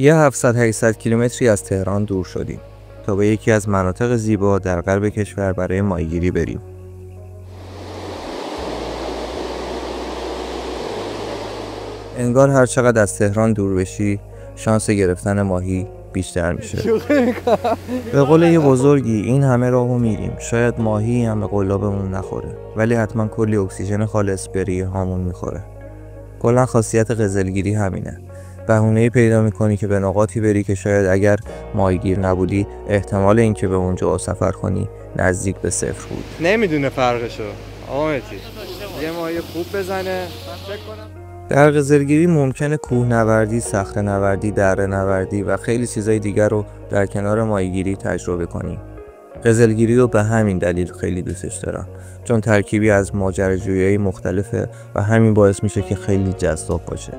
یه 700-800 کیلومتری از تهران دور شدیم تا به یکی از مناطق زیبا در غرب کشور برای ماهیگیری بریم. انگار هر چقدر از تهران دور بشی شانس گرفتن ماهی بیشتر میشه. به قول یه بزرگی این همه راهو میریم، شاید ماهی هم به قلابمون نخوره، ولی حتما کلی اکسیژن خالص به ریه هامون میخوره. کلا خاصیت قزلگیری همینه. بهونه‌ای پیدا میکنی که به نقاطی بری که شاید اگر ماهیگیر نبودی احتمال اینکه به اونجا سفر کنی نزدیک به صفر بود. نمیدونه فرقشو. آقا مهدی یه ماهی خوب بزنه در قزلگیری ممکنه کوهنوردی، صخره‌نوردی، دره‌نوردی و خیلی چیزای دیگر رو در کنار ماهیگیری تجربه کنی. قزلگیری رو به همین دلیل خیلی دوستش دارم، چون ترکیبی از ماجراجویی مختلفه و همین باعث میشه که خیلی جذاب باشه.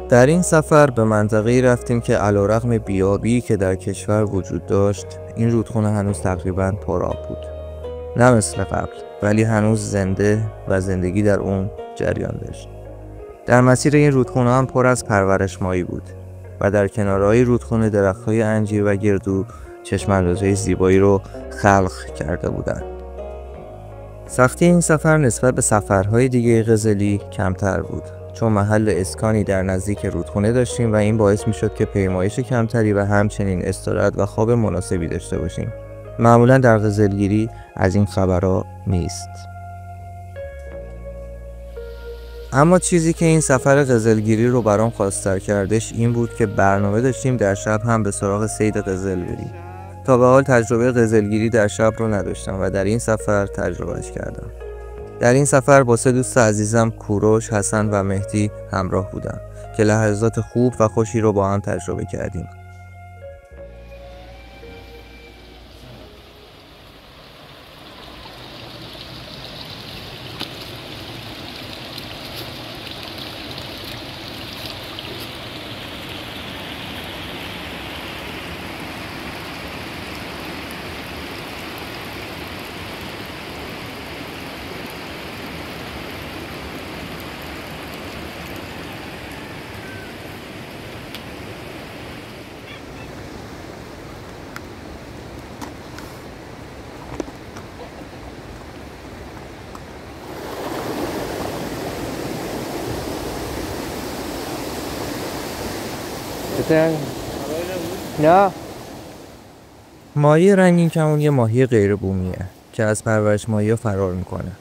در این سفر به منطقه‌ای رفتیم که علیرغم بیابی که در کشور وجود داشت، این رودخونه هنوز تقریباً پرآب بود. نه مثل قبل، ولی هنوز زنده و زندگی در اون جریان داشت. در مسیر این رودخونه هم پر از پرورش ماهی بود و در کنارهای رودخونه درخت‌های انجیر و گردو چشم‌اندازهای زیبایی رو خلق کرده بودند. سختی این سفر نسبت به سفرهای دیگه قزلی کمتر بود، چون محل اسکانی در نزدیک رودخونه داشتیم و این باعث میشد که پیمایش کمتری و همچنین استراحت و خواب مناسبی داشته باشیم. معمولا در قزلگیری از این خبرها نیست. اما چیزی که این سفر قزلگیری رو برام خواستار کردش این بود که برنامه داشتیم در شب هم به سراغ صید قزل بریم. تا به حال تجربه قزلگیری در شب رو نداشتم و در این سفر تجربهش کردم. در این سفر با 3 دوست عزیزم کوروش، حسن و مهدی همراه بودم که لحظات خوب و خوشی رو با هم تجربه کردیم. نه ماهی رنگین کمون یه ماهی غیر بومیه که از پرورش ماهی فرار میکنه.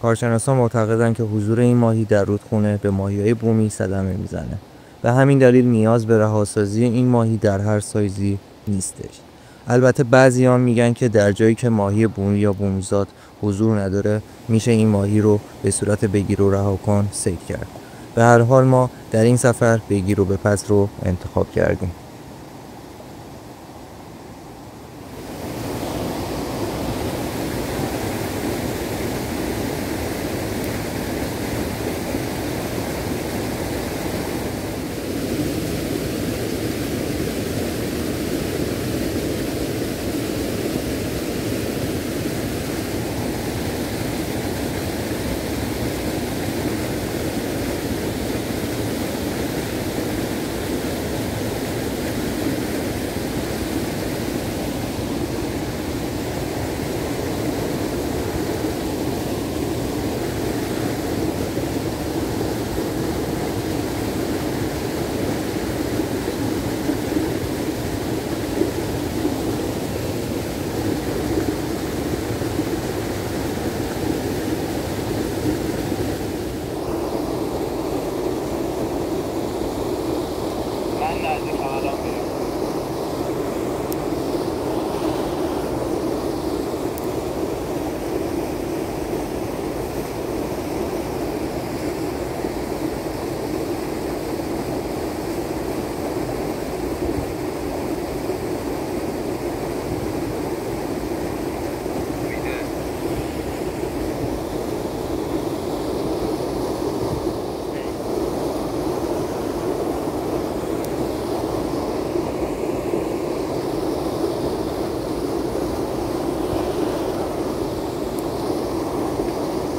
کارشناسان معتقدن که حضور این ماهی در رودخونه به ماهی‌های بومی صدمه میزنه. به همین دلیل نیاز به رهاسازی این ماهی در هر سایزی نیستش. البته بعضیان میگن که در جایی که ماهی بومی یا بومیزاد حضور نداره میشه این ماهی رو به صورت بگیر و رها کن صید کرد. به هر حال ما در این سفر بگیر و بپز رو انتخاب کردیم.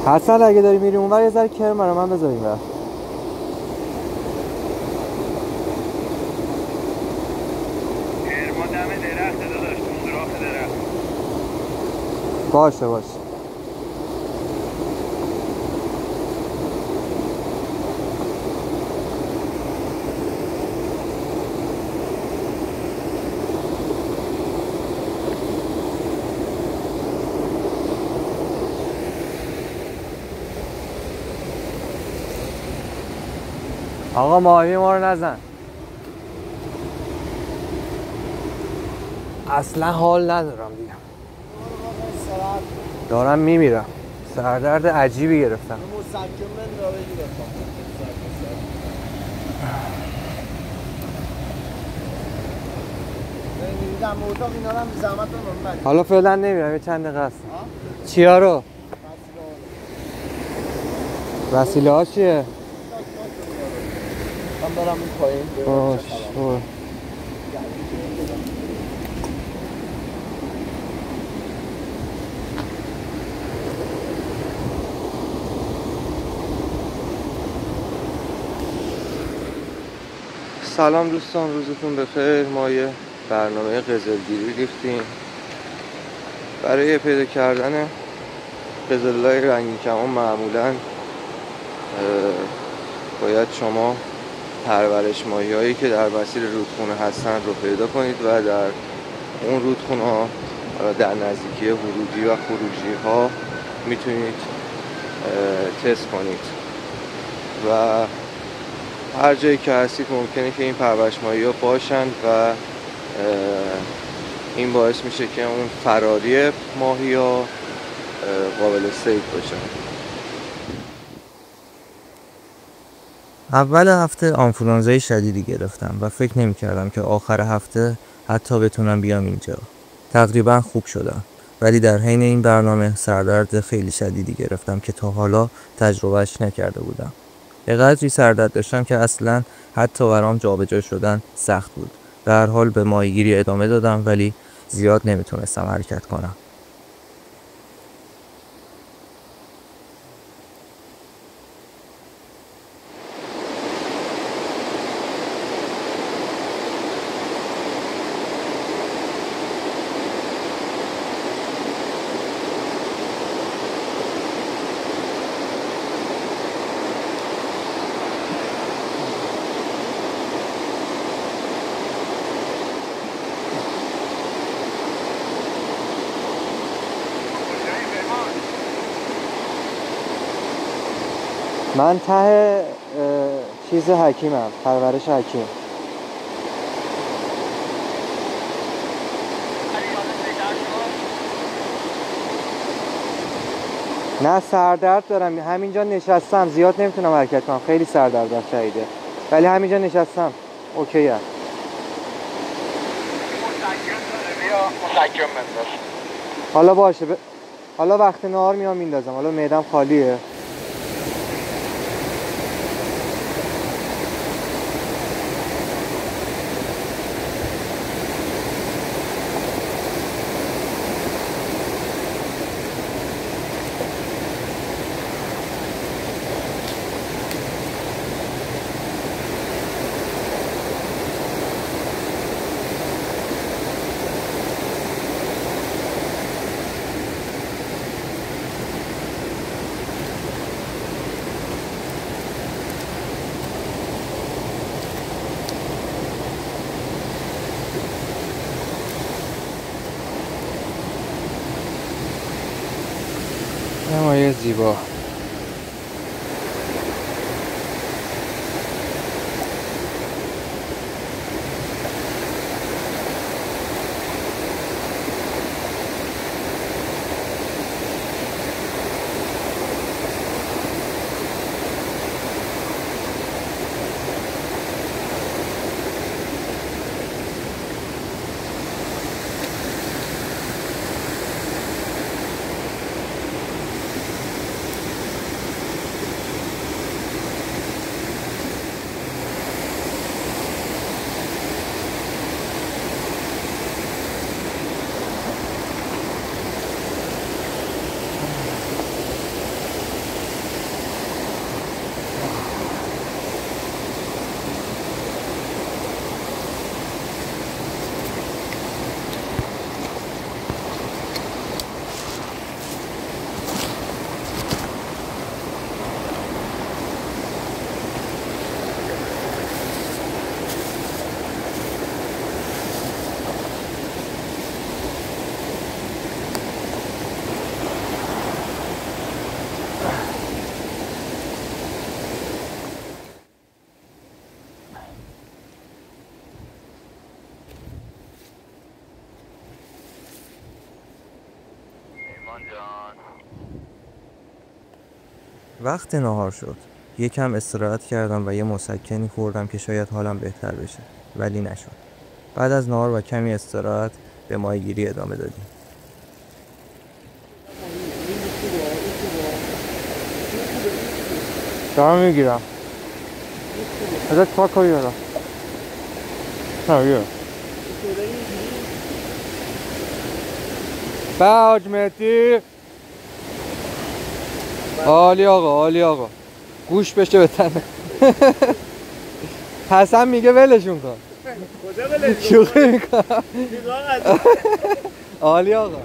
حسن اگه داری میری اونور یه ذره کرم برای من بذار اینور. دم درخت داداش، اون راه درخت. باشه باشه. آقا ماهی ما رو نزن. اصلا حال ندارم دیگه. دارم میمیرم. سردرد عجیبی گرفتم. حالا فعلا نمیرم، یه چند دقیقه هست. چیا رو؟ وسیله ها چیه؟ من برم این پایین. باش برو. سلام دوستان، روزتون بخیر. ما یه برنامه قزلگیری ریختیم. برای پیدا کردن قزل‌های رنگی کمان معمولاً باید شما پرورش ماهی‌هایی که در مسیر رودخونه هستن رو پیدا کنید و در اون رودخونه‌ها در نزدیکی ورودی و خروجی ها میتونید تست کنید و هر جایی که هستید ممکنه که این پرورش ماهی‌ها باشند و این باعث میشه که اون فراری ماهی‌ها قابل صید باشه. اول هفته آنفولانزای شدیدی گرفتم و فکر نمی کردم که آخر هفته حتی بتونم بیام اینجا. تقریبا خوب شدم، ولی در حین این برنامه سردرد خیلی شدیدی گرفتم که تا حالا تجربهش نکرده بودم. به قدری سردرد داشتم که اصلا حتی برام جابجا شدن سخت بود. در هر حال به ماهیگیری ادامه دادم، ولی زیاد نمیتونستم حرکت کنم. من ته چیز حکیمم، پرورش حکیم. نه سردرد دارم، همینجا نشستم، زیاد نمیتونم حرکت کنم، خیلی سردردم شدیده، ولی همینجا نشستم اوکی ام. مسکن بنداز. حالا باشه حالا وقت نهار میام میندازم، حالا معدم خالیه. نمایه زیبا. وقت نهار شد. یکم استراحت کردم و یه مسکنی خوردم که شاید حالم بهتر بشه، ولی نشد. بعد از نهار و کمی استراحت به ماهیگیری ادامه دادیم. دارم میگیرم ازت پاک کنی دارم بگیرم به حاج مهدی. عالی آقا، عالی آقا، گوش بشه به تنه. حسن میگه ولشون کن. کجا ولشون کن؟ شوخی میکنم. عالی آقا.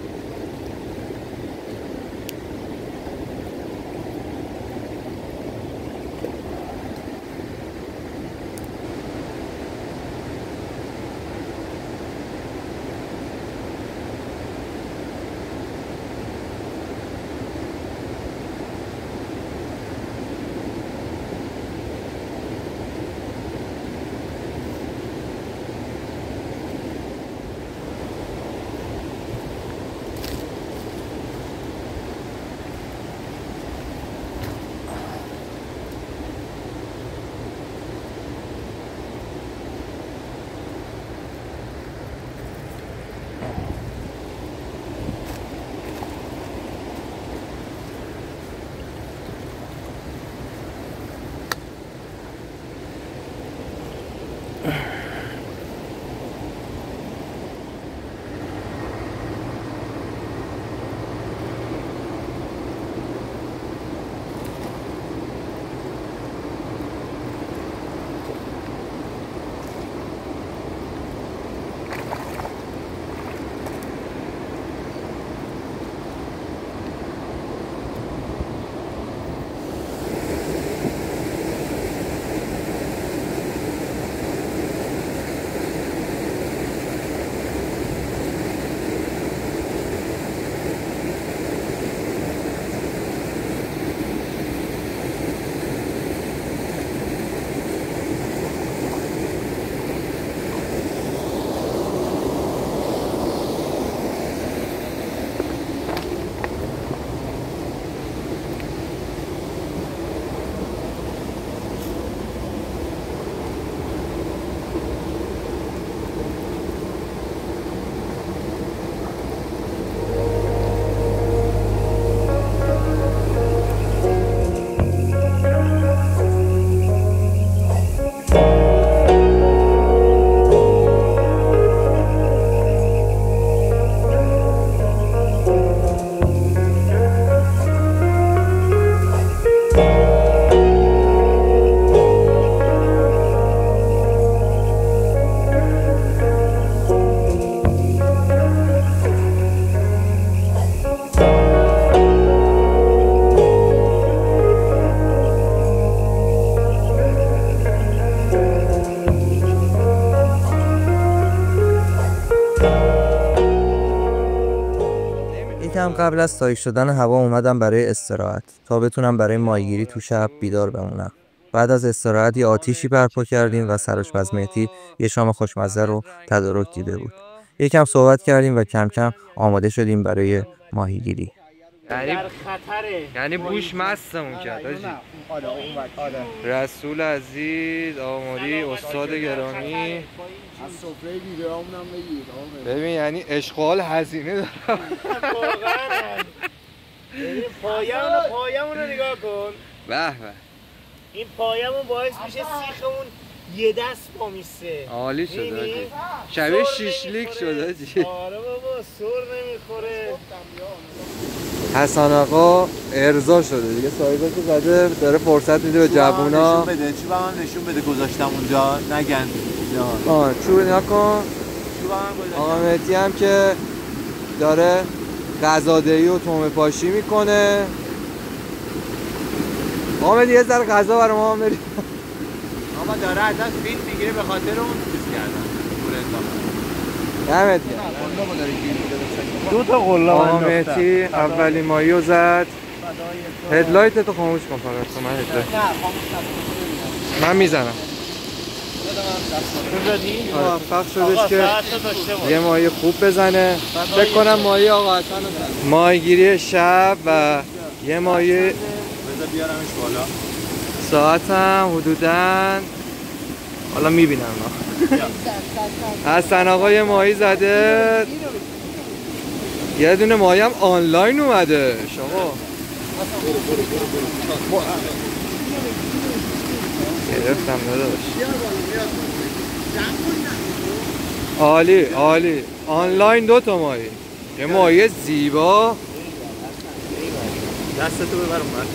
یکم قبل از تاریک شدن هوا اومدم برای استراحت تا بتونم برای ماهیگیری تو شب بیدار بمونم. بعد از استراحت یه آتیشی برپا کردیم و سرآشپز مهدی یه شام خوشمزه رو تدارک دیده بود. یکم صحبت کردیم و کم کم آماده شدیم برای ماهیگیری. یعنی بوش مستمون کرد آجی. رسول عزیز آماری استاد گرامی از سفره ویدئومون هم بگیر. ببین یعنی اشغال هزینه دارم. واقعا پایمون رو نگاه کن. به به این پایمون باعث میشه سیخمون یه دست با میسته. عالی شد آجی، شبیه شیشلیک شد آجی. آره بابا سر نمیخوره. حسن آقا ارضا شده دیگه، صاحبش رو زده داره فرصت میده به جوونا. نشون بده، چوب هم نشون بده گذاشتم اونجا نگن. چوب نکن. آقا مهدی هم که داره غذادهی و تومه پاشی میکنه. آقا مهدی یه ذره غذا برای ما هم بریم. آقا داره ازش فیلم میگیره به خاطر اون چیز کردن. دمت گرم. دو تا قله آقا مهدی اولین ماهی رو زد. هدلایت تو خاموش کن فقط. من هدلایت من میزنم. موفق شدش که یه ماهی خوب بزنه. فکر کنم ماهی آقا حسن رو زن. ماهیگیری شب و یه ماهی بذار بیارمش بالا. ساعت هم حدوداً حالا میبینم حسن آقا یه ماهی زده. یه دونه ماهی هم آنلاین اومده شما. گرفتم نداشت. عالی عالی. آنلاین 2 تا ماهی. یه ماهی زیبا. دستتو ببر اومد.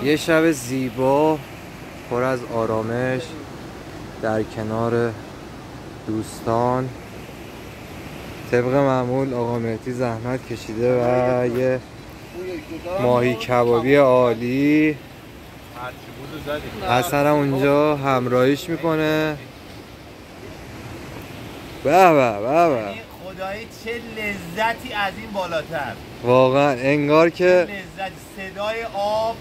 یه شب زیبا پر از آرامش در کنار دوستان. طبق معمول آقا مهدی زحمت کشیده و یه ماهی کبابی عالی. حسن هم اونجا همراهیش میکنه. به به به به. خدایی چه لذتی از این بالاتر. واقعا انگار که لذت صدای آب،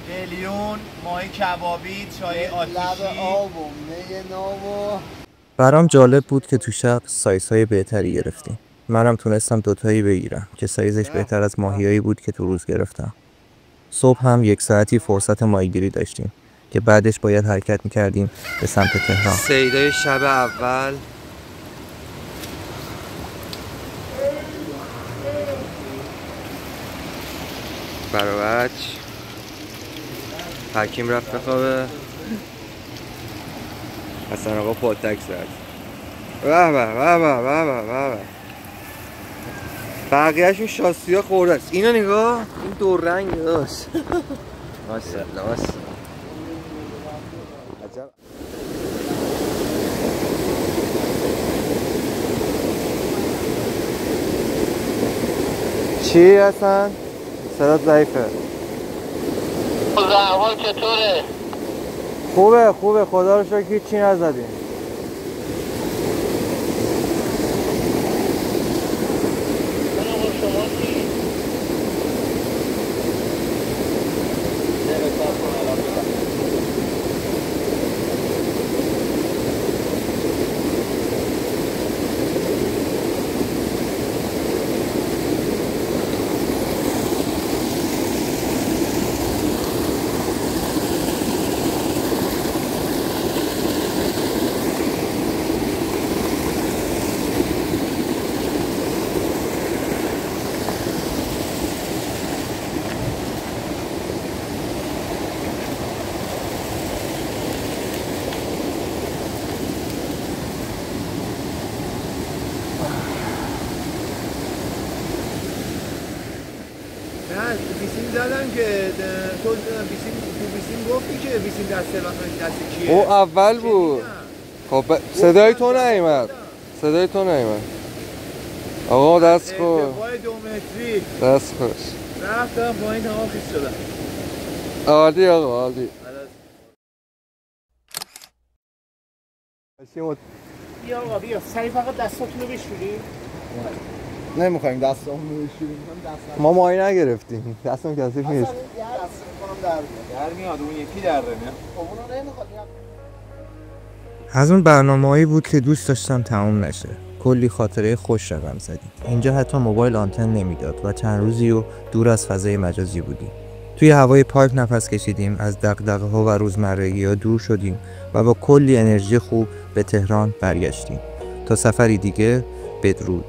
قلیون، ماهی کبابی، چای آتیشی، آب و می ناب. برام جالب بود که تو شب سایزهای بهتری گرفتیم. منم تونستم 2 تایی بگیرم که سایزش بهتر از ماهیایی بود که تو روز گرفتم. صبح هم 1 ساعتی فرصت ماهیگیری داشتیم که بعدش باید حرکت میکردیم به سمت تهران. صیدای شب اول برابچ حکیم رفت بخوابه. حسن آقا پاتک زد. به به به به به به. بقیه‌شون شاسی ها خورده است. اینو نگاه. این 2 رنگ داشت. ماشاءالله ماشاءالله. عجب. چی هستن؟ صدات ضعیفه. احوال چطوره؟ خوبه خوبه خدا رو شکر هیچی نزدیم. بیسیم زدن که تو بیسیم گفتی که بیسیم دسته دست کیه؟ او اول بود. خب صدای تو نیومد. صدای تو نیومد. آقا دست کن. ارتفاع 2 متری. دست خوش. رفتم پایین تمام خیس شدم. عالی آقا عالی. بیا آقا بیا سریع فقط دستاتونو بشوریم. نمیخوایم دستامون رو بشوریم. ما ماهی نگرفتیم. دستم کثیف نیست. در میاد اون یکی در میاد. از اون برنامه‌ای بود که دوست داشتم تموم نشه. کلی خاطره خوش رقم زدیم. اینجا حتی موبایل آنتن نمیداد و چند روزی و دور از فضای مجازی بودیم. توی هوای پارک نفس کشیدیم، از دغدغه‌ها و روزمرگی‌ها دور شدیم و با کلی انرژی خوب به تهران برگشتیم. تا سفری دیگه، بدرود.